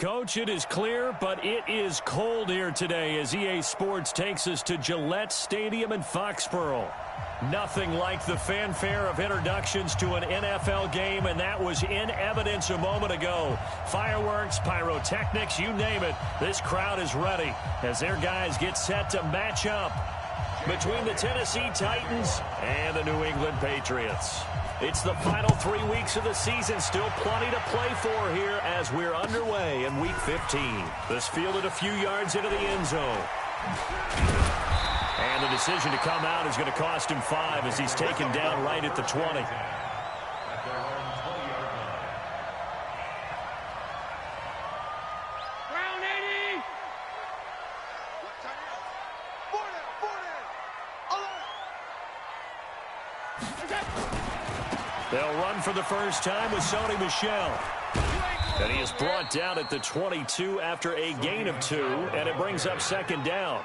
Coach, it is clear, but it is cold here today as EA Sports takes us to Gillette Stadium in Foxborough. Nothing like the fanfare of introductions to an NFL game, and that was in evidence a moment ago. Fireworks, pyrotechnics, you name it. This crowd is ready as their guys get set to match up between the Tennessee Titans and the New England Patriots. It's the final 3 weeks of the season. Still plenty to play for here as we're underway in Week 15. This fielded a few yards into the end zone. And the decision to come out is going to cost him 5 as he's taken down right at the 20. They'll run for the first time with Sony Michel. And he is brought down at the 22 after a gain of 2, and it brings up second down.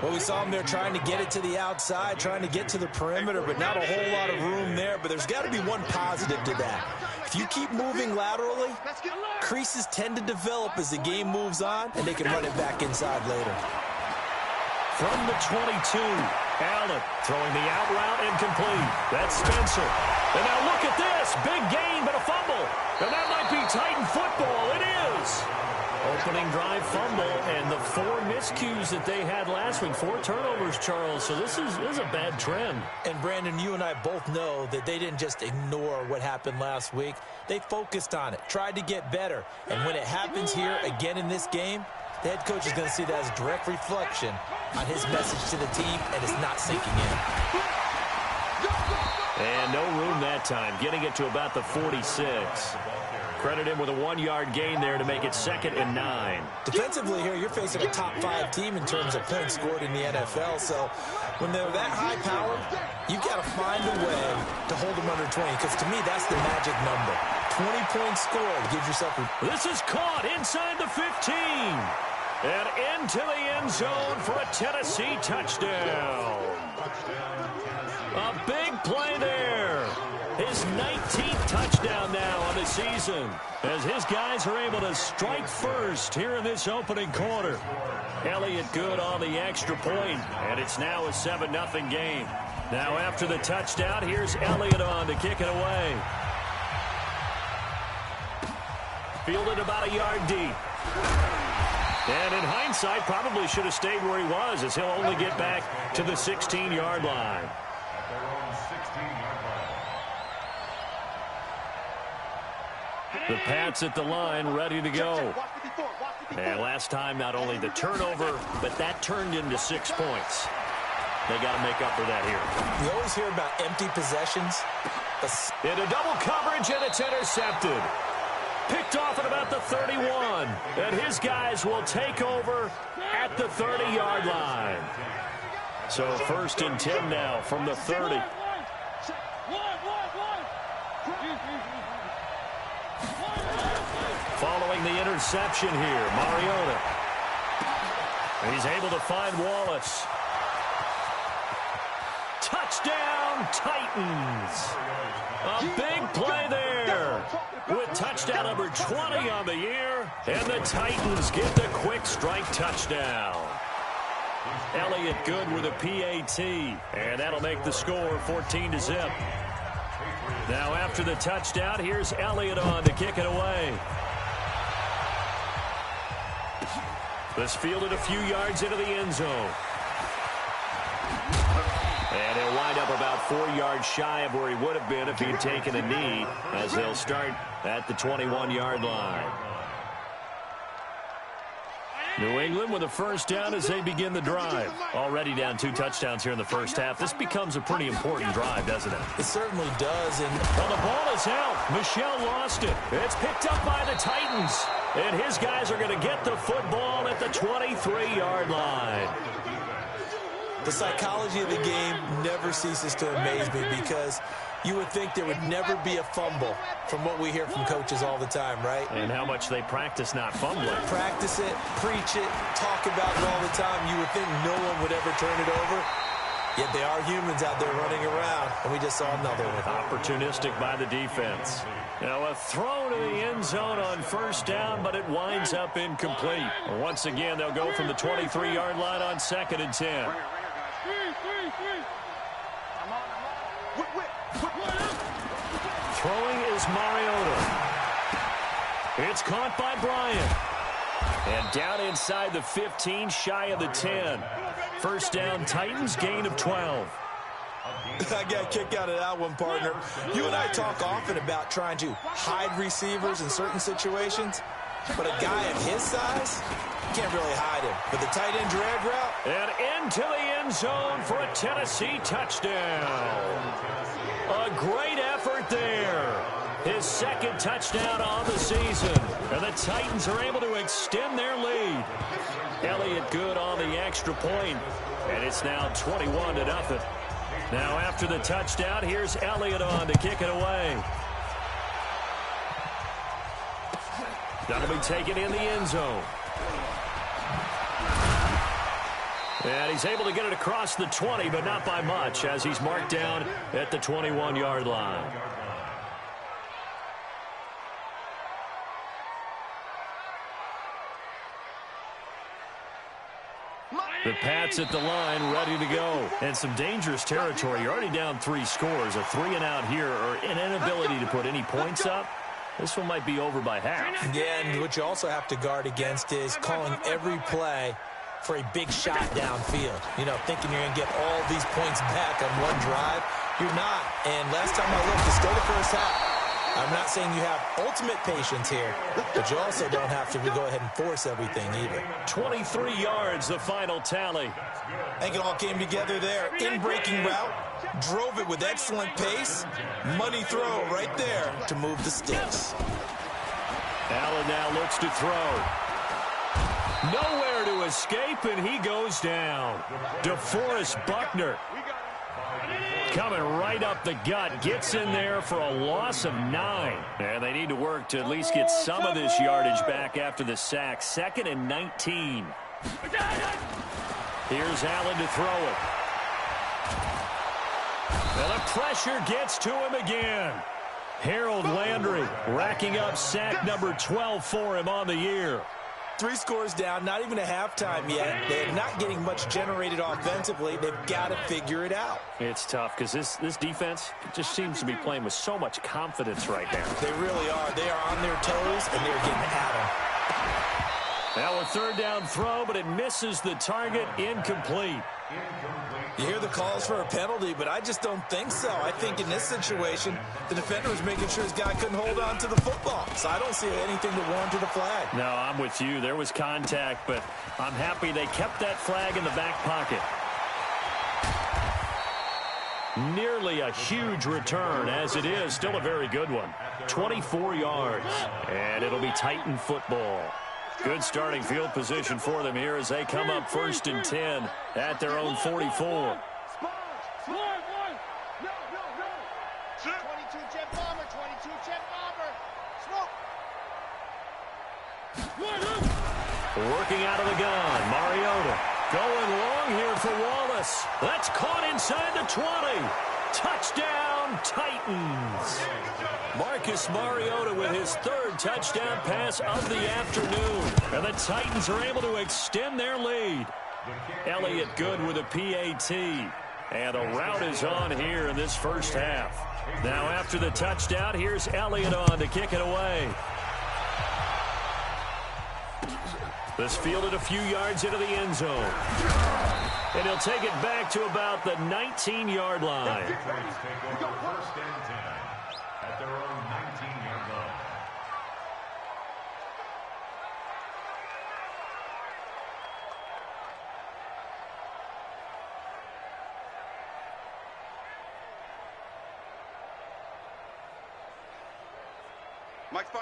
Well, we saw him there trying to get it to the outside, trying to get to the perimeter, but not a whole lot of room there. But there's got to be one positive to that. If you keep moving laterally, creases tend to develop as the game moves on, and they can run it back inside later. From the 22, Allen throwing the out route incomplete. That's Spencer. And now look at this. Big gain, but a fumble. And that might be Titan football. It is. Opening drive fumble, and the 4 miscues that they had last week. 4 turnovers, Charles. So this is a bad trend. And, Brandon, you and I both know that they didn't just ignore what happened last week. They focused on it, tried to get better. And when it happens here again in this game, the head coach is going to see that as a direct reflection on his message to the team, and it's not sinking in. And no room that time, getting it to about the 46. Credit him with a 1-yard gain there to make it 2nd and 9. Defensively here, you're facing a top 5 team in terms of points scored in the NFL. So when they're that high powered, you've got to find a way to hold them under 20, because to me, that's the magic number. 20 points scored gives yourself a... This is caught inside the 15. And into the end zone for a Tennessee touchdown. A big play there. His 19th touchdown now on the season as his guys are able to strike first here in this opening quarter. Elliott good on the extra point, and it's now a 7-0 game. Now after the touchdown, here's Elliott on to kick it away. Fielded about a yard deep. And in hindsight, probably should have stayed where he was, as he'll only get back to the 16-yard line. The Pats at the line, ready to go. And last time, not only the turnover, but that turned into 6 points. They got to make up for that here. You always hear about empty possessions. Into double coverage, and it's intercepted. Picked off at about the 31. And his guys will take over at the 30-yard line. So 1st and 10 now from the 30. Following the interception here, Mariota. He's able to find Wallace. Touchdown, Titans. A big play there with touchdown number 20 on the year. And the Titans get the quick strike touchdown. Elliott good with a PAT. And that'll make the score 14-0. Now after the touchdown, here's Elliott on to kick it away. This fielded a few yards into the end zone. And he'll wind up about 4 yards shy of where he would have been if he had taken a knee, as they'll start at the 21-yard line. New England with a first down as they begin the drive. Already down 2 touchdowns here in the first half. This becomes a pretty important drive, doesn't it? It certainly does. And well, the ball is out. Michel lost it. It's picked up by the Titans. And his guys are going to get the football at the 23-yard line. The psychology of the game never ceases to amaze me, because you would think there would never be a fumble from what we hear from coaches all the time, right? And how much they practice not fumbling. Practice it, preach it, talk about it all the time. You would think no one would ever turn it over. Yet they are humans out there running around, and we just saw another one. Opportunistic by the defense. Now a throw to the end zone on first down, but it winds up incomplete. Once again, they'll go from the 23-yard line on 2nd and 10. Throwing is Mariota. It's caught by Bryant. And down inside the 15, shy of the 10. First down, Titans, gain of 12. I got a kick out of that one, partner. You and I talk often about trying to hide receivers in certain situations, but a guy of his size, can't really hide him. But the tight end drag route. And into the end zone for a Tennessee touchdown. A great effort there. His second touchdown on the season. And the Titans are able to extend their lead. Elliott good on the extra point. And it's now 21-0. Now after the touchdown, here's Elliott on to kick it away. That'll be taken in the end zone. And he's able to get it across the 20, but not by much, as he's marked down at the 21-yard line. The Pats at the line, ready to go. And some dangerous territory. You're already down 3 scores. A 3-and-out here, or an inability to put any points up. This one might be over by half. Yeah, and what you also have to guard against is calling every play for a big shot downfield. You know, thinking you're going to get all these points back on one drive. You're not. And last time I looked, it's still the first half. I'm not saying you have ultimate patience here, but you also don't have to go ahead and force everything either. 23 yards, the final tally. I think it all came together there. In-breaking route, drove it with excellent pace. Money throw right there to move the sticks. Allen now looks to throw. Nowhere to escape, and he goes down. DeForest Buckner coming right up the gut, gets in there for a loss of 9. And they need to work to at least get some of this yardage back after the sack. 2nd and 19. Here's Allen to throw it. And the pressure gets to him again. Harold Landry racking up sack number 12 for him on the year. 3 scores down, not even a halftime yet. They're not getting much generated offensively. They've got to figure it out. It's tough because this defense just seems to be playing with so much confidence right now. They really are. They are on their toes, and they're getting at them. Now a 3rd down throw, but it misses the target. Incomplete. You hear the calls for a penalty, but I just don't think so. I think in this situation, the defender was making sure his guy couldn't hold on to the football. So I don't see anything to warrant the flag. No, I'm with you. There was contact, but I'm happy they kept that flag in the back pocket. Nearly a huge return, as it is. Still a very good one. 24 yards, and it'll be Titan football. Good starting field position for them here as they come up 1st and 10 at their own 44. 22 jet bomber, 22 jet bomber. Smoke. Working out of the gun, Mariota going long here for Wallace. That's caught inside the 20. Touchdown, Titans. Marcus Mariota with his 3rd touchdown pass of the afternoon. And the Titans are able to extend their lead. Elliott good with a PAT. And a rout is on here in this first half. Now after the touchdown, here's Elliott on to kick it away. This fielded a few yards into the end zone. And he'll take it back to about the 19-yard line. First and 10 at their own 19-yard line.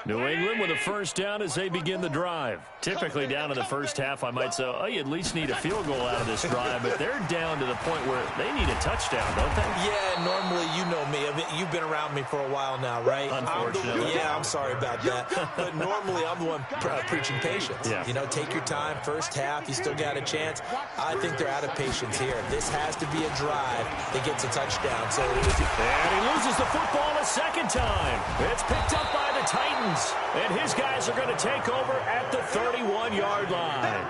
New England with a first down as they begin the drive. Typically down in the first half, I might say, oh, you at least need a field goal out of this drive, but they're down to the point where they need a touchdown, don't they? Yeah, normally, you know me. I mean, you've been around me for a while now, right? Unfortunately. I'm sorry about that. But normally, I'm the one preaching patience. Yeah. You know, take your time. First half, you still got a chance. I think they're out of patience here. This has to be a drive that gets a touchdown. So, and he loses the football a second time. It's picked up by the Titans, and his guys are going to take over at the 31-yard line.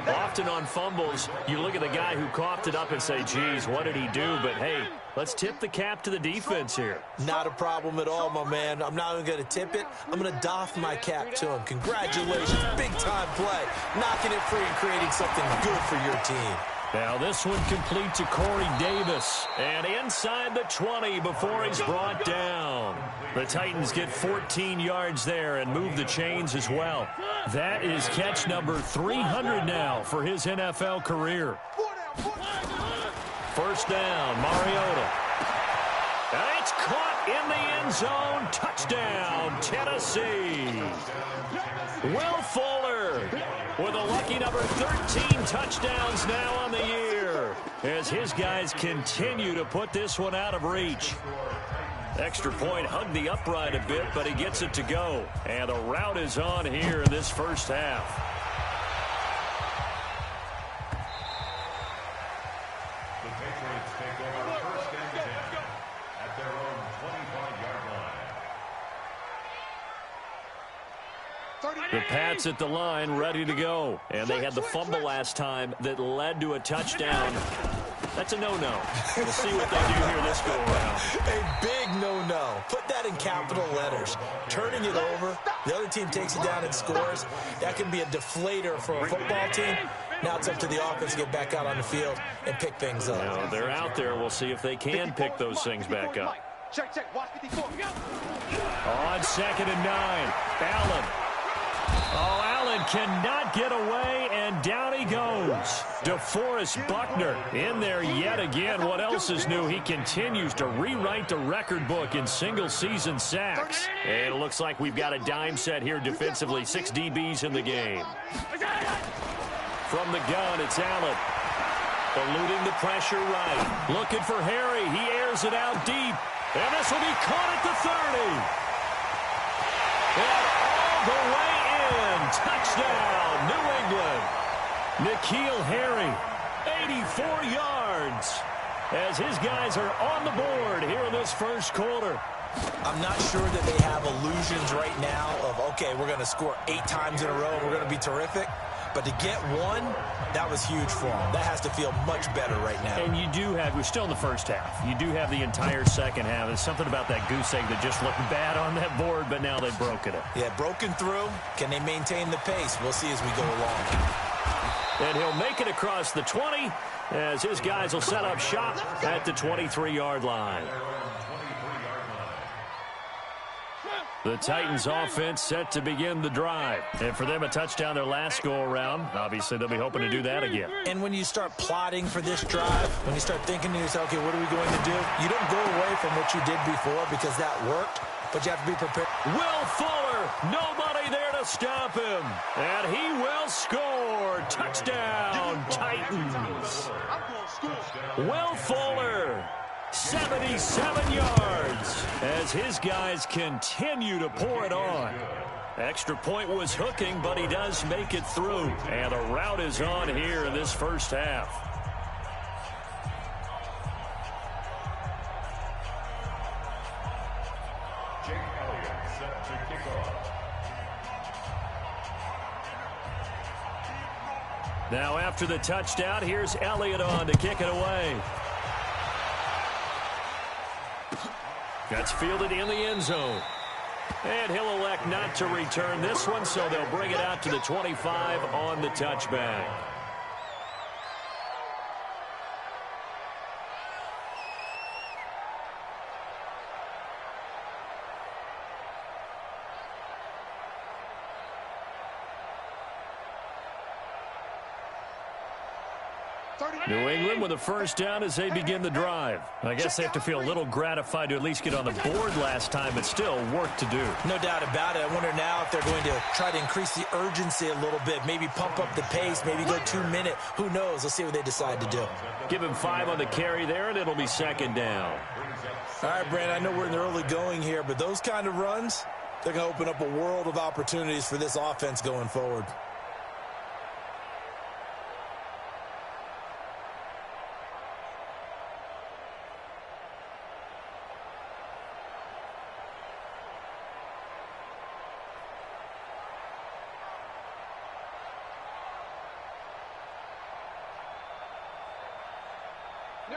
Often on fumbles, you look at the guy who coughed it up and say, geez, what did he do? But, hey, let's tip the cap to the defense here. Not a problem at all, my man. I'm not even going to tip it. I'm going to doff my cap to him. Congratulations. Big-time play. Knocking it free and creating something good for your team. Now this one complete to Corey Davis. And inside the 20 before he's brought down. The Titans get 14 yards there and move the chains as well. That is catch number 300 now for his NFL career. First down, Mariota. And it's caught in the end zone. Touchdown, Tennessee. Will Fuller with a lucky number 13 touchdowns now on the year as his guys continue to put this one out of reach. Extra point hugged the upright a bit, but he gets it to go. And the route is on here in this first half. The Patriots take over first and 10 at their own 25-yard line. The Pats at the line, ready to go. And they had the fumble last time that led to a touchdown. That's a no-no. We'll see what they do here this go-around. A big no-no. Put that in capital letters. Turning it over, the other team takes it down and scores. That can be a deflator for a football team. Now it's up to the offense to get back out on the field and pick things up. Now, they're out there. We'll see if they can pick those things back up. On second and 9, Allen. Oh, Allen cannot get away, and down he goes. DeForest Buckner in there yet again. What else is new? He continues to rewrite the record book in single-season sacks. And it looks like we've got a dime set here defensively. 6 DBs in the game. From the gun, it's Allen. Eluding the pressure right. Looking for Harry. He airs it out deep. And this will be caught at the 30. And all the way in. Touchdown, New England. N'Keal Harry, 84 yards. As his guys are on the board here in this first quarter. I'm not sure that they have illusions right now of, okay, we're going to score 8 times in a row. We're going to be terrific. But to get one, that was huge for them. That has to feel much better right now. And you do have, we're still in the first half. You do have the entire second half. There's something about that goose egg that just looked bad on that board, but now they've broken it. Yeah, broken through. Can they maintain the pace? We'll see as we go along. And he'll make it across the 20 as his guys will set up shop at the 23-yard line. The Titans offense set to begin the drive. And for them, a touchdown their last go-around. Obviously, they'll be hoping to do that again. And when you start plotting for this drive, when you start thinking to yourself, okay, what are we going to do? You don't go away from what you did before because that worked, but you have to be prepared. Will Fuller, nobody there to stop him. And he will score. Touchdown, Titans. Will Fuller. 77 yards as his guys continue to pour it on. Extra point was hooking, but he does make it through. And the route is on here in this first half. Jake Elliott set to kick off. Now after the touchdown, here's Elliott on to kick it away. That's fielded in the end zone. And he'll elect not to return this one, so they'll bring it out to the 25 on the touchback. New England with a first down as they begin the drive. I guess they have to feel a little gratified to at least get on the board last time, but still work to do. No doubt about it. I wonder now if they're going to try to increase the urgency a little bit, maybe pump up the pace, maybe go 2 minute. Who knows? Let's see what they decide to do. Give him 5 on the carry there, and it'll be second down. All right, Brandon, I know we're in the early going here, but those kind of runs, they're going to open up a world of opportunities for this offense going forward.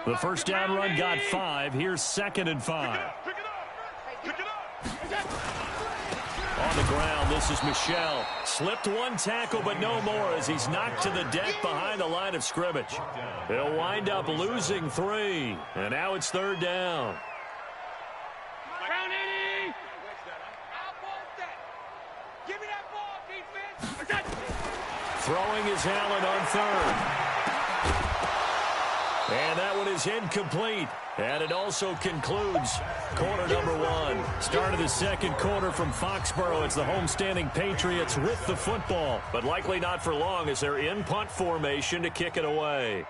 The first down run got 5. Here's 2nd and 5. On the ground, this is Michel. Slipped one tackle, but no more as he's knocked to the deck behind the line of scrimmage. He'll wind up losing 3. And now it's 3rd down. Throwing is Allen on 3rd. And that one is incomplete. And it also concludes quarter number 1. Start of the second quarter from Foxborough. It's the homestanding Patriots with the football, but likely not for long as they're in punt formation to kick it away.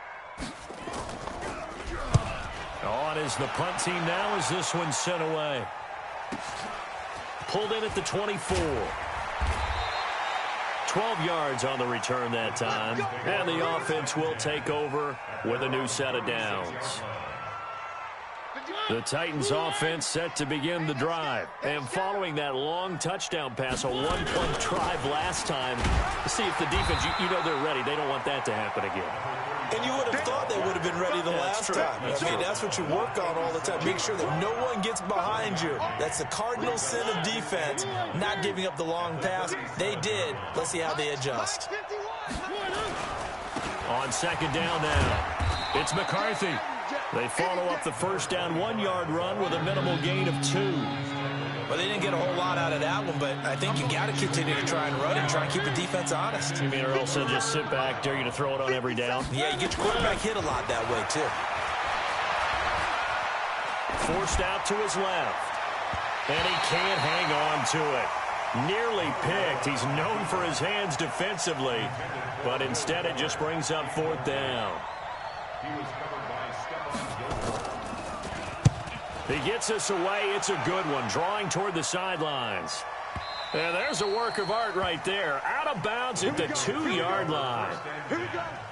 On is the punt team now as this one's sent away. Pulled in at the 24. 12 yards on the return that time. And the offense will take over with a new set of downs. The Titans offense set to begin the drive. And following that long touchdown pass, a one-play drive last time, to see if the defense, you know they're ready. They don't want that to happen again. And you would have thought they would have been ready the last time. That's what you work on all the time. Make sure that no one gets behind you. That's the cardinal sin of defense, not giving up the long pass. They did. Let's see how they adjust. On second down now, it's McCarthy. They follow up the first down 1-yard run with a minimal gain of 2. Well, they didn't get a whole lot out of that one, but I think you got to continue to try and run and try and keep the defense honest. You mean or else they'll just sit back, dare you to throw it on every down? Yeah, you get your quarterback hit a lot that way, too. Forced out to his left. And he can't hang on to it. Nearly picked. He's known for his hands defensively, but instead it just brings up 4th down. He gets us away. It's a good one, drawing toward the sidelines. And there's a work of art right there. Out of bounds at the 2-yard line.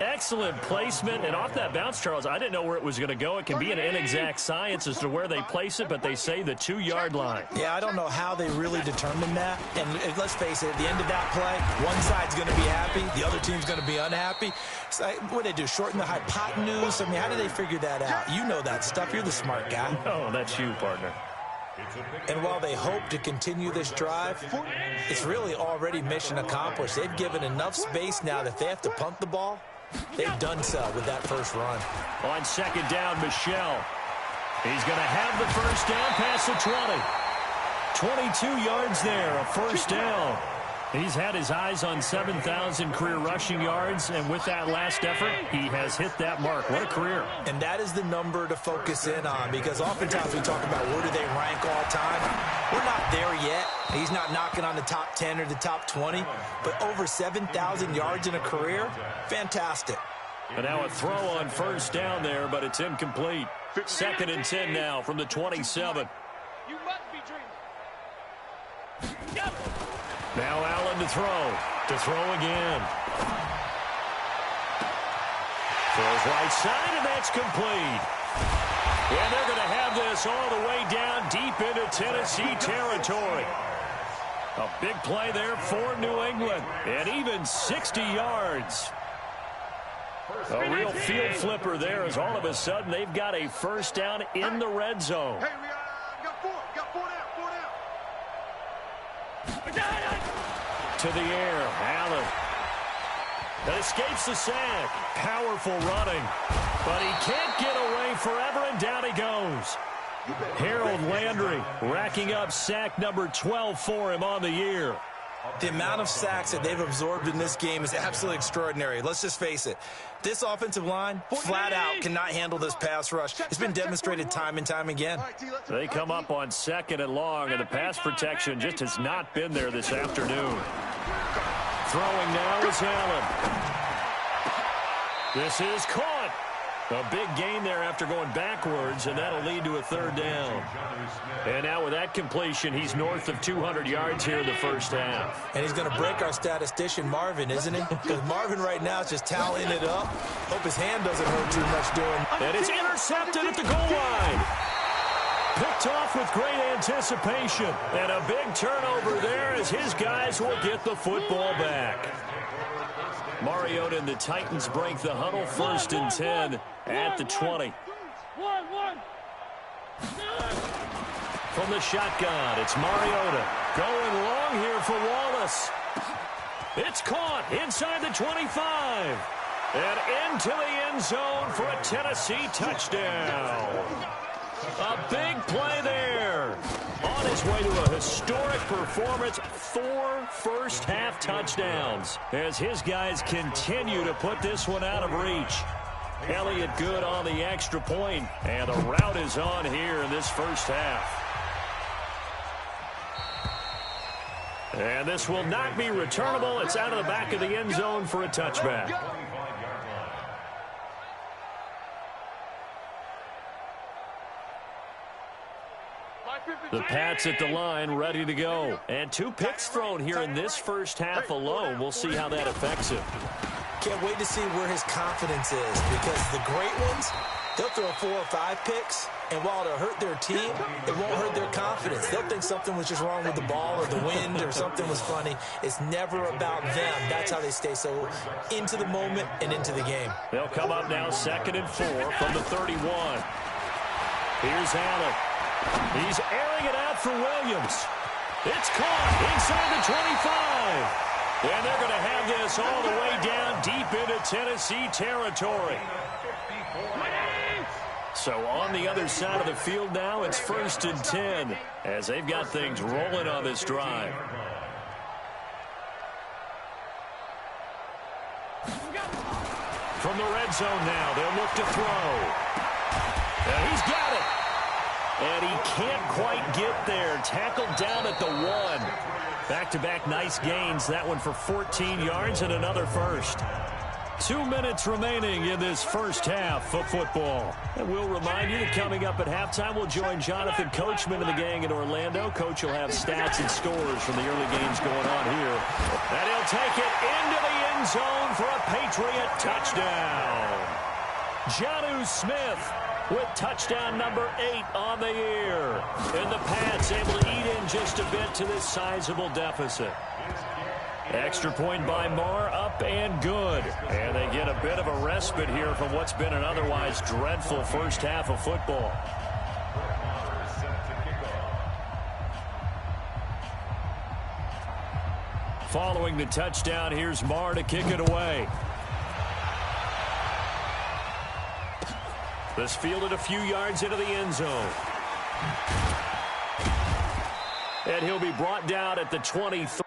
Excellent placement. And off that bounce, Charles, I didn't know where it was going to go. It can be an inexact science as to where they place it, but they say the 2-yard line. Yeah, I don't know how they really determine that. And let's face it, at the end of that play, one side's going to be happy, the other team's going to be unhappy. So what do they do, shorten the hypotenuse? I mean, how do they figure that out? You know that stuff. You're the smart guy. Oh, that's you, partner. And while they hope to continue this drive, it's really already mission accomplished. They've given enough space now that if they have to punt the ball, they've done so with that first run. On second down, Michel. He's going to have the first down past the 20. 22 yards there, a first down. He's had his eyes on 7,000 career rushing yards, and with that last effort, he has hit that mark. What a career. And that is the number to focus in on, because oftentimes we talk about where do they rank all time. We're not there yet. He's not knocking on the top 10 or the top 20, but over 7,000 yards in a career, fantastic. And now a throw on first down there, but it's incomplete. 2nd and 10 now from the 27. You must be dreaming. Yep. Now Allen to throw again. Throws right side, and that's complete. And they're going to have this all the way down deep into Tennessee territory. A big play there for New England, and even 60 yards. A real field flipper there as all of a sudden they've got a first down in the red zone. Hey, we got 4. Got 4 down. To the air, Allen. That escapes the sack. Powerful running. But he can't get away forever, and down he goes. Harold Landry racking up sack number 12 for him on the year. The amount of sacks that they've absorbed in this game is absolutely extraordinary. Let's just face it. This offensive line, flat out, cannot handle this pass rush. It's been demonstrated time and time again. They come up on 2nd and long, and the pass protection just has not been there this afternoon. Throwing now is Allen. This is caught. A big gain there after going backwards, and that'll lead to a 3rd down. And now with that completion, he's north of 200 yards here in the first half. And he's going to break our statistician, Marvin, isn't he? Because Marvin right now is just tallying it up. Hope his hand doesn't hurt too much doing. And it's intercepted at the goal line. Picked off with great anticipation. And a big turnover there as his guys will get the football back. Mariota and the Titans break the huddle, 1st and 10 at the 20. From the shotgun, it's Mariota. Going long here for Wallace. It's caught inside the 25. And into the end zone for a Tennessee touchdown. A big play there. On his way to a historic performance, 4 first-half touchdowns as his guys continue to put this one out of reach. Elliott good on the extra point, and the route is on here in this first half. And this will not be returnable. It's out of the back of the end zone for a touchback. The Pats at the line, ready to go. And 2 picks thrown here in this first half alone. We'll see how that affects him. Can't wait to see where his confidence is, because the great ones, they'll throw 4 or 5 picks, and while it'll hurt their team, it won't hurt their confidence. They'll think something was just wrong with the ball or the wind or something was funny. It's never about them. That's how they stay so into the moment and into the game. They'll come up now 2nd and 4 from the 31. Here's Allen. He's airing it out for Williams. It's caught inside the 25. And they're going to have this all the way down deep into Tennessee territory. So on the other side of the field now, it's 1st and 10 as they've got things rolling on this drive. From the red zone now, they'll look to throw. And he's got it. And he can't quite get there. Tackled down at the 1. Back-to-back nice gains. That one for 14 yards and another first. 2 minutes remaining in this first half of football. And we'll remind you that coming up at halftime, we'll join Jonathan Coachman and the gang in Orlando. Coach will have stats and scores from the early games going on here. And he'll take it into the end zone for a Patriot touchdown. Jonnu Smith with touchdown number 8 on the year. And the Pats able to eat in just a bit to this sizable deficit. Extra point by Marr, up and good. And they get a bit of a respite here from what's been an otherwise dreadful first half of football. Following the touchdown, here's Marr to kick it away. This fielded a few yards into the end zone. And he'll be brought down at the 23.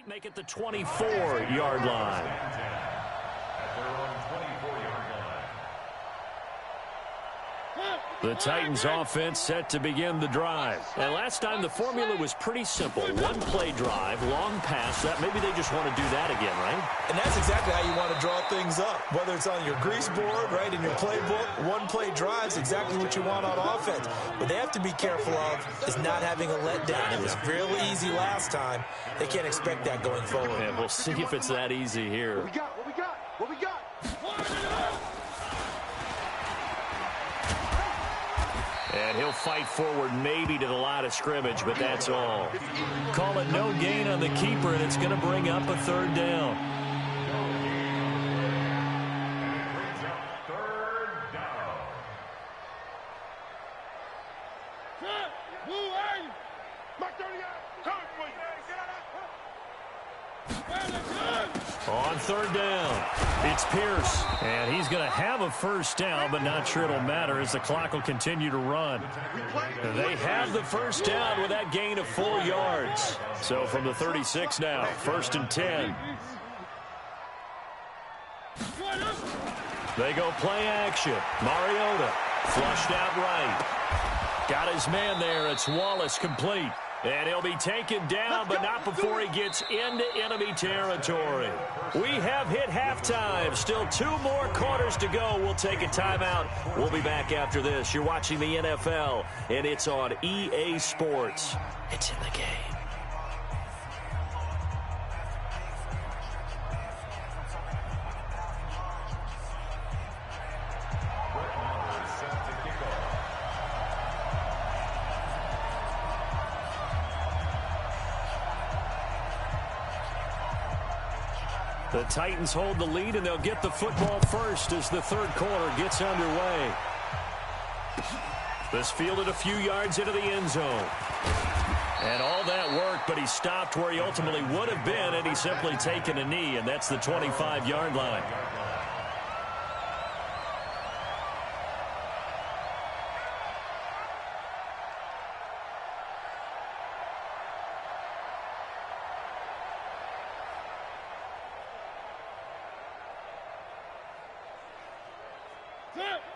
complete, make it the 24-yard line. At their own 24-yard line. The Titans offense set to begin the drive. And last time the formula was pretty simple. One-play drive, long pass. That maybe they just want to do that again, right? And that's exactly how you want to draw things up. Whether it's on your grease board, right, in your playbook, one-play drive is exactly what you want on offense. What they have to be careful of is not having a letdown. It was fairly easy last time. They can't expect that going forward. And we'll see if it's that easy here. What we got? What we got? What we got? And he'll fight forward maybe to the line of scrimmage, but that's all. Call it no gain on the keeper, and it's going to bring up a third down. On third down, it's Pierce, and he's going to have a first down, but not sure it'll matter as the clock will continue to run. They have the first down with that gain of 4 yards. So from the 36 now, 1st and 10. They go play action. Mariota flushed out right. Got his man there. It's Wallace complete. And he'll be taken down, but not before he gets into enemy territory. We have hit halftime. Still 2 more quarters to go. We'll take a timeout. We'll be back after this. You're watching the NFL, and it's on EA Sports. It's in the game. The Titans hold the lead, and they'll get the football first as the third quarter gets underway. This fielded a few yards into the end zone. And all that work, but he stopped where he ultimately would have been, and he's simply taken a knee, and that's the 25-yard line.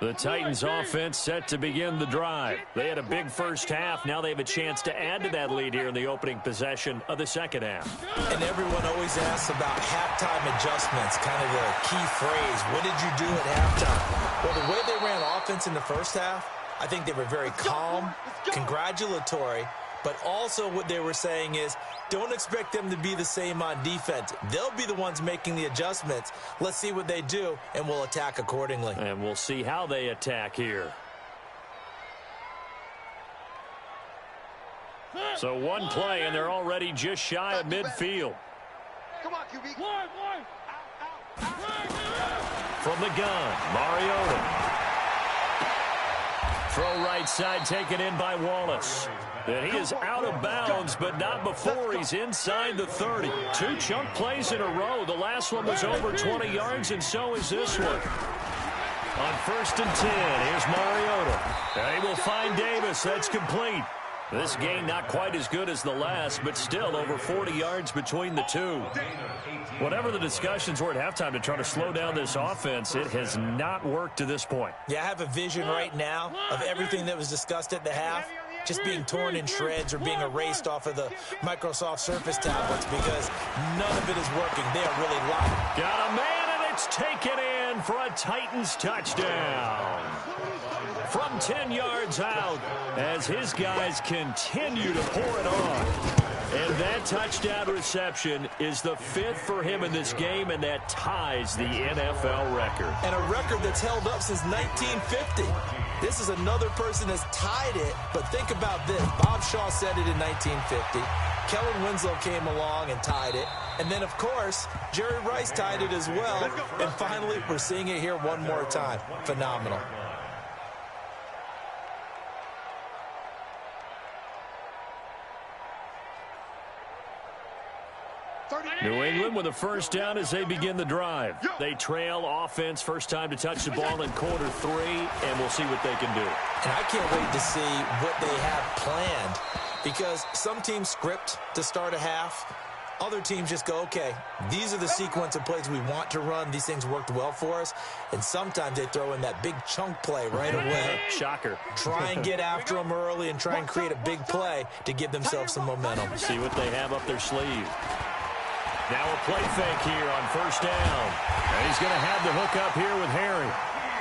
The Titans offense set to begin the drive. They had a big first half. Now they have a chance to add to that lead here in the opening possession of the second half. And everyone always asks about halftime adjustments, kind of the key phrase. What did you do at halftime? Well, the way they ran offense in the first half, I think they were very calm, congratulatory, but also what they were saying is, don't expect them to be the same on defense. They'll be the ones making the adjustments. Let's see what they do, and we'll attack accordingly. And we'll see how they attack here. So one play, and they're already just shy of midfield. Come on, QB. From the gun, Mariota. Throw right side taken in by Wallace. And he is out of bounds, but not before he's inside the 30. 2 chunk plays in a row. The last one was over 20 yards, and so is this one. On 1st and 10, here's Mariota. And he will find Davis. That's complete. This game not quite as good as the last, but still over 40 yards between the two. Whatever the discussions were at halftime to try to slow down this offense, it has not worked to this point. Yeah, I have a vision right now of everything that was discussed at the half just being torn in shreds or being erased off of the Microsoft Surface tablets because none of it is working. They are really locked. Got a man, and it's taken in for a Titans touchdown. From 10 yards out as his guys continue to pour it on. And that touchdown reception is the 5th for him in this game, and that ties the NFL record. And a record that's held up since 1950. This is another person that's tied it, but think about this. Bob Shaw said it in 1950. Kellen Winslow came along and tied it. And then, of course, Jerry Rice tied it as well. And finally, we're seeing it here one more time. Phenomenal. New England with a first down as they begin the drive. They trail offense, first time to touch the ball in quarter 3, and we'll see what they can do. And I can't wait to see what they have planned, because some teams script to start a half. Other teams just go, okay, these are the sequence of plays we want to run. These things worked well for us. And sometimes they throw in that big chunk play right away. Shocker. Try and get after them early and try and create a big play to give themselves some momentum. See what they have up their sleeve. Now a play fake here on first down. And he's going to have the hook up here with Harry.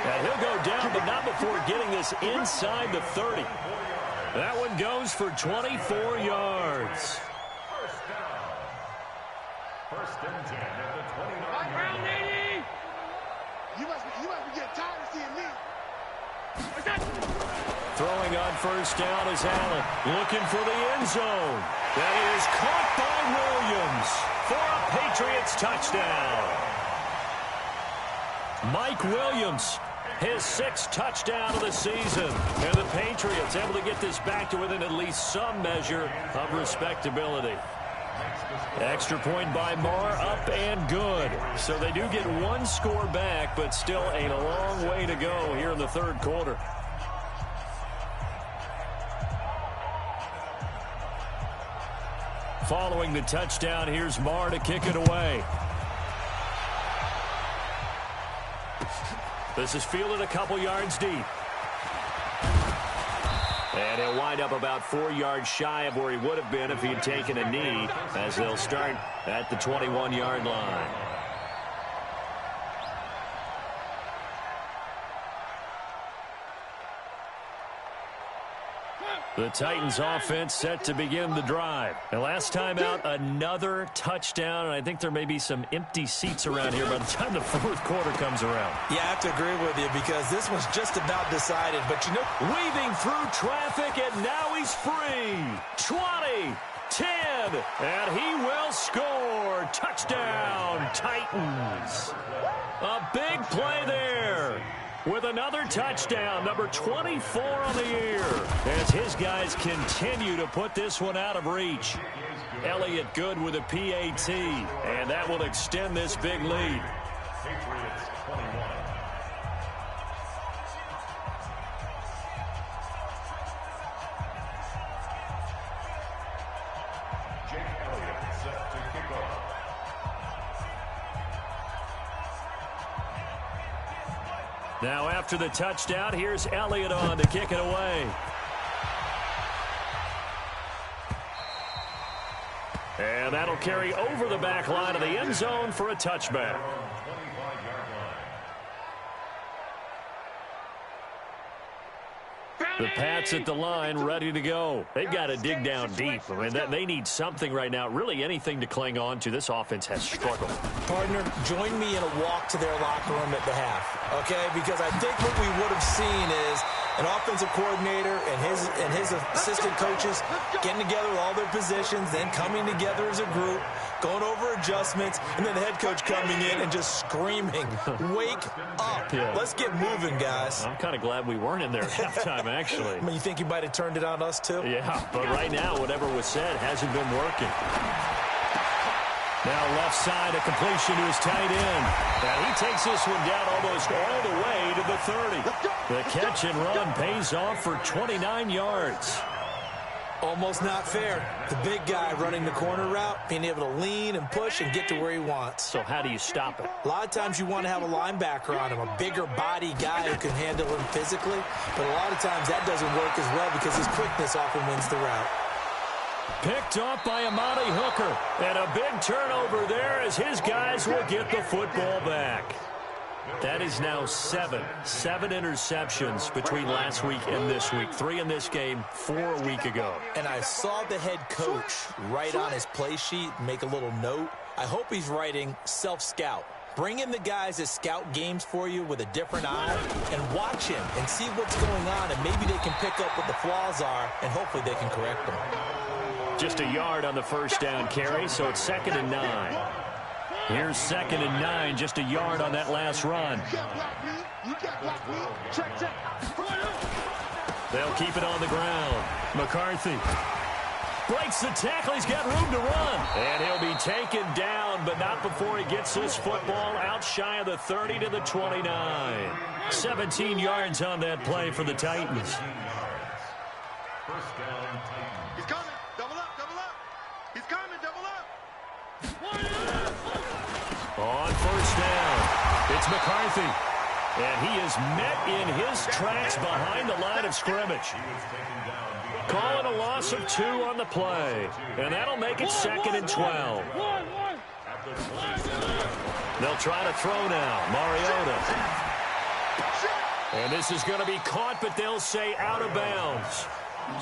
And he'll go down, but not before getting this inside the 30. That one goes for 24 yards. First and 10 at the 29-yard line. You must be getting tired of seeing me. Throwing on first down is Allen. Looking for the end zone. That is caught by Williams for a Patriots touchdown. Mike Williams, his 6th touchdown of the season. And the Patriots able to get this back to within at least some measure of respectability. Extra point by Marr, up and good. So they do get one score back, but still a long way to go here in the third quarter. Following the touchdown, here's Marr to kick it away. This is fielded a couple yards deep. And he'll wind up about 4 yards shy of where he would have been if he had taken a knee, as they'll start at the 21-yard line. The Titans offense set to begin the drive. And last time out, another touchdown, and I think there may be some empty seats around here by the time the fourth quarter comes around. Yeah, I have to agree with you because this one's just about decided. But you know, weaving through traffic, and now he's free. 20, 10, and he will score. Touchdown, Titans. A big play there. With another touchdown, number 24 on the year, as his guys continue to put this one out of reach. Elliott good with a PAT, and that will extend this big lead. Patriots 21. Jake Elliott set to kick off. Now after the touchdown, here's Elliott on to kick it away. And that'll carry over the back line of the end zone for a touchback. The Pats at the line, ready to go. They've got to dig down deep. I mean, they need something right now, really anything to cling on to. This offense has struggled. Partner, join me in a walk to their locker room at the half, okay? Because I think what we would have seen is an offensive coordinator and his assistant coaches getting together with all their positions, then coming together as a group, going over adjustments, and then the head coach coming in and just screaming, wake up. Yeah. Let's get moving, guys. I'm kind of glad we weren't in there at halftime, actually. I mean, you think you might have turned it on us, too? Yeah, but right now, whatever was said hasn't been working. Now left side, a completion to his tight end. And he takes this one down almost all the way to the 30. The catch and run pays off for 29 yards. Almost not fair. The big guy running the corner route, being able to lean and push and get to where he wants. So how do you stop it? A lot of times you want to have a linebacker on him, a bigger body guy who can handle him physically. But a lot of times that doesn't work as well because his quickness often wins the route. Picked off by Amani Hooker. And a big turnover there as his guys will get the football back. That is now seven interceptions between last week and this week. 3 in this game, 4 a week ago. And I saw the head coach write on his play sheet, make a little note. I hope he's writing self-scout. Bring in the guys that scout games for you with a different eye and watch him and see what's going on, and maybe they can pick up what the flaws are, and hopefully they can correct them. Just a yard on the first down carry, so it's 2nd and 9. Here's 2nd and 9, just a yard on that last run. They'll keep it on the ground. McCarthy breaks the tackle. He's got room to run. And he'll be taken down, but not before he gets this football out shy of the 30 to the 29. 17 yards on that play for the Titans. First down, Titans. He's coming. Double up, double up. He's coming, double up. On first down, it's McCarthy. And he is met in his tracks behind the line of scrimmage. Calling a loss of 2 on the play. And that'll make it 2nd and 12. They'll try to throw now. Mariota. And this is going to be caught, but they'll say out of bounds.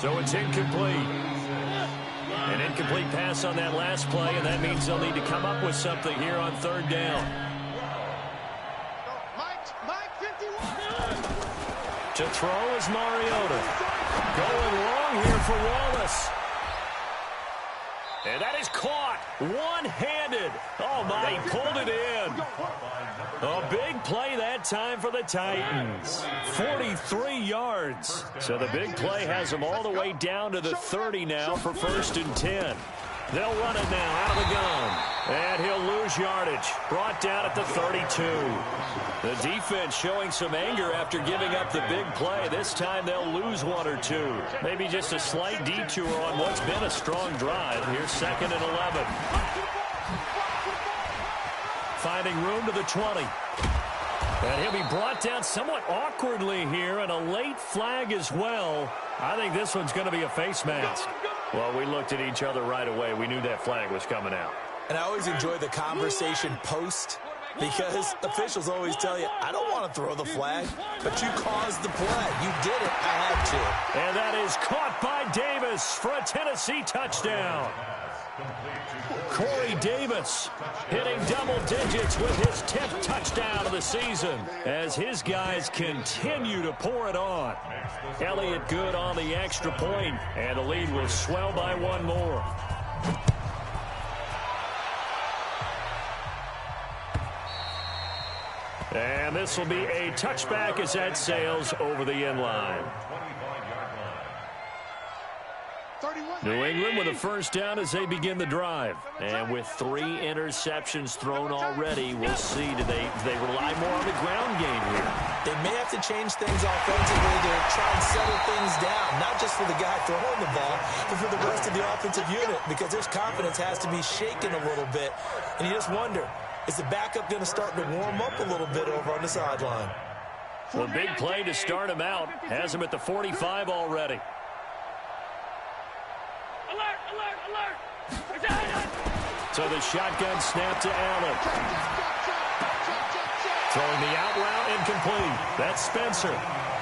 So it's incomplete. An incomplete pass on that last play, and that means they'll need to come up with something here on 3rd down. To throw is Mariota. Going long here for Wallace. And that is caught. One-handed. Oh, my, he pulled it in. A big play that time for the Titans. 43 yards. So the big play has them all the way down to the 30 now for 1st and 10. They'll run it now out of the gun. And he'll lose yardage. Brought down at the 32. The defense showing some anger after giving up the big play. This time they'll lose 1 or 2. Maybe just a slight detour on what's been a strong drive. Here's 2nd and 11. Finding room to the 20. And he'll be brought down somewhat awkwardly here, and a late flag as well. I think this one's going to be a face mask. Well, we looked at each other right away. We knew that flag was coming out. And I always enjoy the conversation post, because officials always tell you, I don't want to throw the flag, but you caused the play. You did it. I had to. And that is caught by Davis for a Tennessee touchdown. Corey Davis hitting double digits with his 10th touchdown of the season as his guys continue to pour it on. Elliott good on the extra point, and the lead will swell by 1 more. And this will be a touchback as that sails over the end line. New England with a first down as they begin the drive. And with 3 interceptions thrown already, we'll see, do they rely more on the ground game here? They may have to change things offensively to try and settle things down, not just for the guy throwing the ball, but for the rest of the offensive unit, because his confidence has to be shaken a little bit. And you just wonder, is the backup going to start to warm up a little bit over on the sideline? Well, big play to start him out. Has him at the 45 already. So the shotgun snap to Allen. Throwing the out route incomplete. That's Spencer.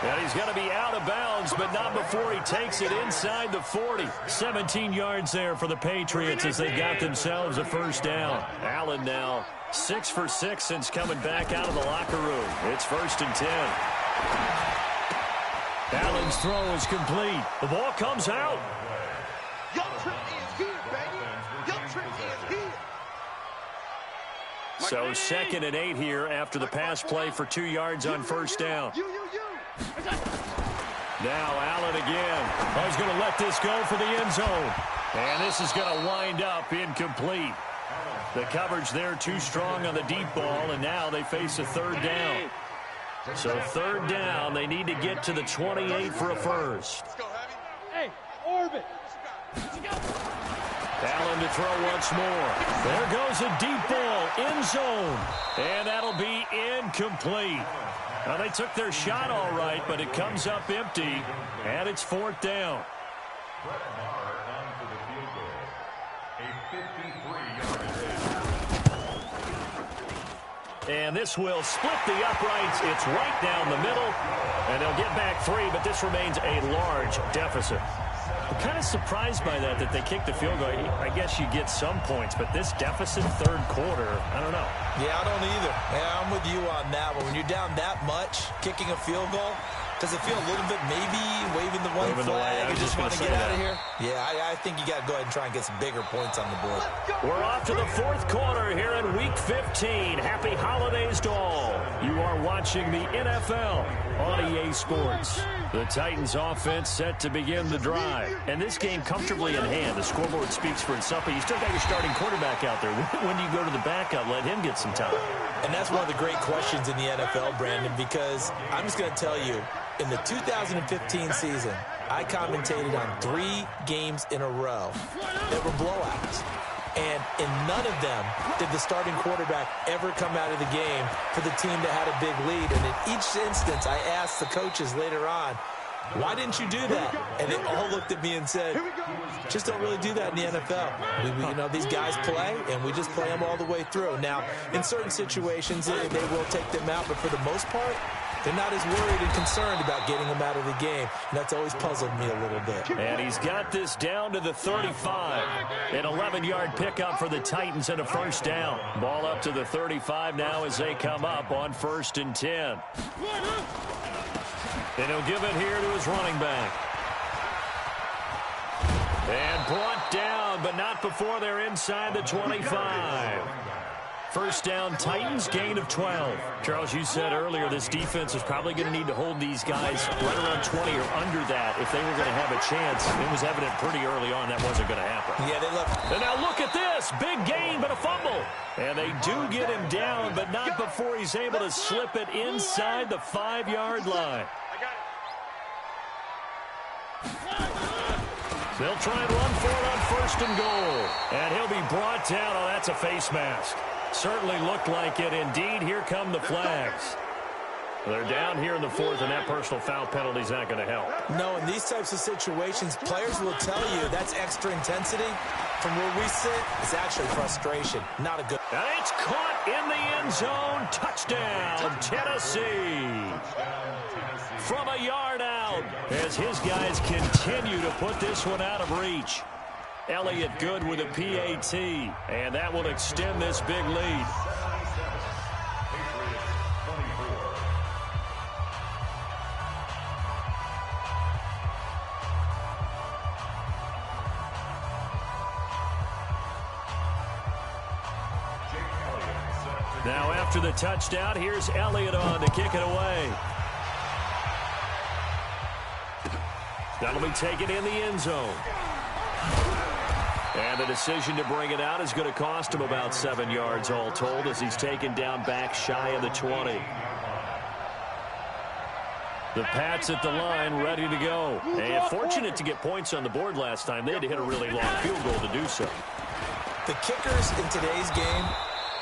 And he's going to be out of bounds, but not before he takes it inside the 40. 17 yards there for the Patriots as they got themselves a first down. Allen now 6 for 6 since coming back out of the locker room. It's 1st and 10. Allen's throw is complete. The ball comes out. So 2nd and 8 here after the pass play for 2 yards on first down. Now Allen again. Oh, he's going to let this go for the end zone. And this is going to wind up incomplete. The coverage there too strong on the deep ball, and now they face a 3rd down. So 3rd down, they need to get to the 28 for a first. Hey, orbit. Allen to throw once more. There goes a deep ball, end zone. And that'll be incomplete. Now, they took their shot all right, but it comes up empty, and it's 4th down. And this will split the uprights. It's right down the middle, and they'll get back 3, but this remains a large deficit. I'm kind of surprised by that they kicked the field goal. I guess you get some points, but this deficit 3rd quarter, I don't know. Yeah, I don't either. Yeah, I'm with you on that one. When you're down that much, kicking a field goal, does it feel a little bit maybe waving the one flag and just want to get out of here? Yeah, I think you got to go ahead and try and get some bigger points on the board. We're off to the 4th quarter here in Week 15. Happy holidays to all. You are watching the NFL on EA Sports. The Titans offense set to begin the drive. And this game comfortably in hand. The scoreboard speaks for itself, but you still got your starting quarterback out there. When do you go to the backup? Let him get some time. And that's one of the great questions in the NFL, Brandon, because I'm just going to tell you, in the 2015 season, I commentated on 3 games in a row that were blowouts. And in none of them did the starting quarterback ever come out of the game for the team that had a big lead. And in each instance, I asked the coaches later on, why didn't you do that? And they all looked at me and said, just don't really do that in the NFL. These guys play, and we just play them all the way through. Now, in certain situations, they will take them out, but for the most part, they're not as worried and concerned about getting them out of the game. And that's always puzzled me a little bit. And he's got this down to the 35. An 11-yard pickup for the Titans and a first down. Ball up to the 35 now as they come up on 1st and 10. And he'll give it here to his running back. And brought down, but not before they're inside the 25. First down, Titans, gain of 12. Charles, you said earlier this defense is probably going to need to hold these guys right around 20 or under that if they were going to have a chance. It was evident pretty early on that wasn't going to happen. Yeah, they left. And now look at this. Big gain, but a fumble. And they do get him down, but not before he's able to slip it inside the 5-yard line. They'll try and run for it on 1st and goal. And he'll be brought down. Oh, that's a face mask. Certainly looked like it. Indeed, here come the flags. They're down here in the 4th, and that personal foul penalty is not going to help. No, in these types of situations, players will tell you that's extra intensity. From where we sit, it's actually frustration. Not a good. And it's caught in the end zone. Touchdown, Tennessee. From a yard out, as his guys continue to put this one out of reach. Elliott good with a PAT, and that will extend this big lead. Now after the touchdown, here's Elliott on to kick it away. That'll be taken in the end zone. And the decision to bring it out is going to cost him about 7 yards all told as he's taken down back shy of the 20. The Pats at the line ready to go. And fortunate to get points on the board last time. They had to hit a really long field goal to do so. The kickers in today's game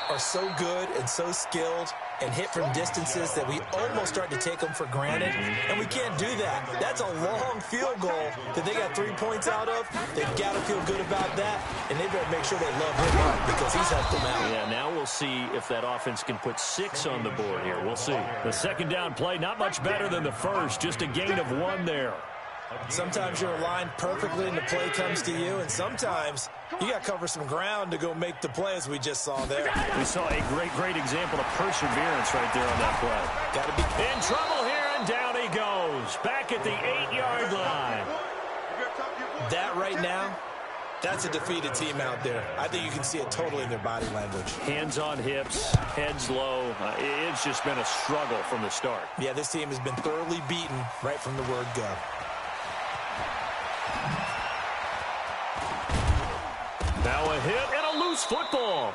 are so good and so skilled and hit from distances that we almost start to take them for granted, and we can't do that. That's a long field goal that they got 3 points out of. They've got to feel good about that, and they better make sure they love him up because he's helped them out. Yeah, now we'll see if that offense can put 6 on the board here. We'll see. The second down play, not much better than the first, just a gain of 1 there. Sometimes you're aligned perfectly and the play comes to you, and sometimes you got to cover some ground to go make the play, as we just saw there. We saw a great example of perseverance right there on that play. Got to be in trouble here, and down he goes. Back at the 8-yard line. That right now, that's a defeated team out there. I think you can see it totally in their body language. Hands on hips, heads low. It's just been a struggle from the start. Yeah, this team has been thoroughly beaten right from the word go. Now a hit and a loose football.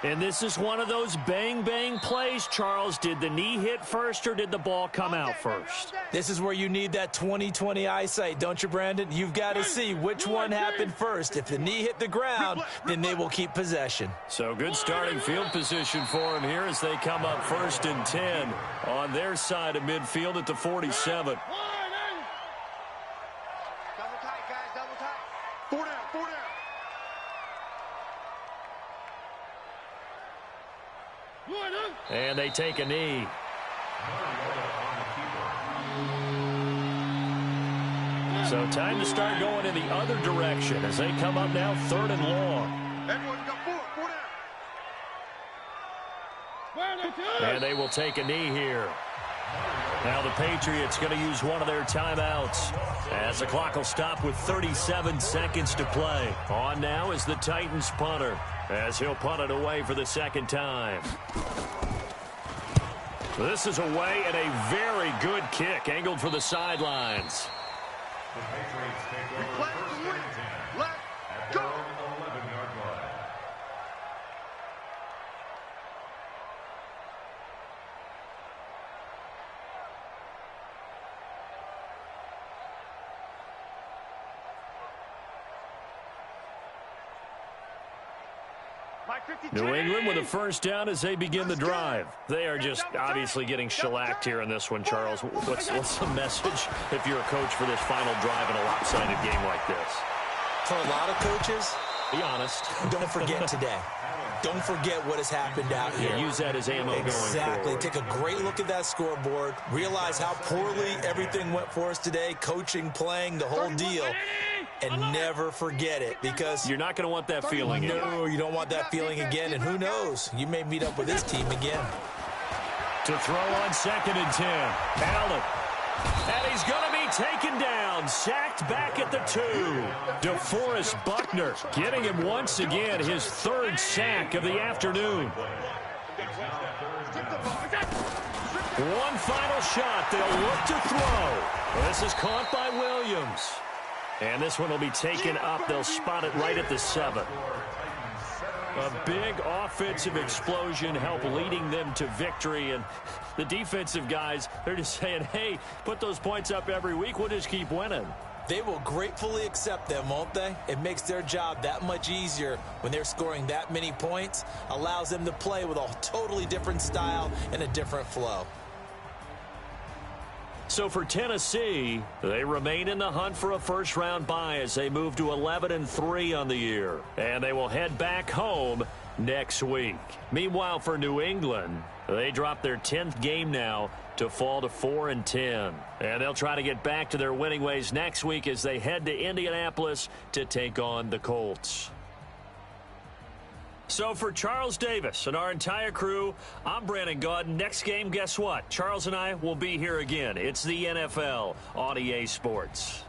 And this is one of those bang-bang plays, Charles. Did the knee hit first or did the ball come out first? This is where you need that 20/20 eyesight, don't you, Brandon? You've got to see which one happened first. If the knee hit the ground, then they will keep possession. So good starting field position for him here as they come up 1st and 10 on their side of midfield at the 47. Double tight, guys, double tight. 4 down, 4 down. And they take a knee. So time to start going in the other direction as they come up now 3rd and long. Everyone's got 4 down. And they will take a knee here. Now the Patriots going to use one of their timeouts as the clock will stop with 37 seconds to play. On now is the Titans punter as he'll punt it away for the second time. This is away and a very good kick angled for the sidelines. The Patriots take over 1st and 10 at their own 11-yard line. New England with a first down as they begin the drive. They are just obviously getting shellacked here in this one, Charles. What's the message if you're a coach for this final drive in a lopsided game like this? For a lot of coaches, be honest. Don't forget today. Don't forget what has happened out here. Use that as ammo going forward. Exactly. Take a great look at that scoreboard. Realize how poorly everything went for us today. Coaching, playing, the whole deal. And never forget it, because you're not going to want that feeling again. No, you don't want that feeling again. And who knows? You may meet up with this team again. To throw on 2nd and 10. Allen. And he's going to be taken down. Sacked back at the 2. DeForest Buckner getting him once again his 3rd sack of the afternoon. One final shot. They'll look to throw. This is caught by Williams. And this one will be taken up. They'll spot it right at the 7. A big offensive explosion help leading them to victory. And the defensive guys, they're just saying, hey, put those points up every week. We'll just keep winning. They will gratefully accept them, won't they? It makes their job that much easier when they're scoring that many points. Allows them to play with a totally different style and a different flow. So for Tennessee, they remain in the hunt for a first-round bye as they move to 11-3 on the year. And they will head back home next week. Meanwhile, for New England, they drop their 10th game now to fall to 4-10. And they'll try to get back to their winning ways next week as they head to Indianapolis to take on the Colts. So for Charles Davis and our entire crew, I'm Brandon Gaudin. Next game, guess what? Charles and I will be here again. It's the NFL on EA Sports.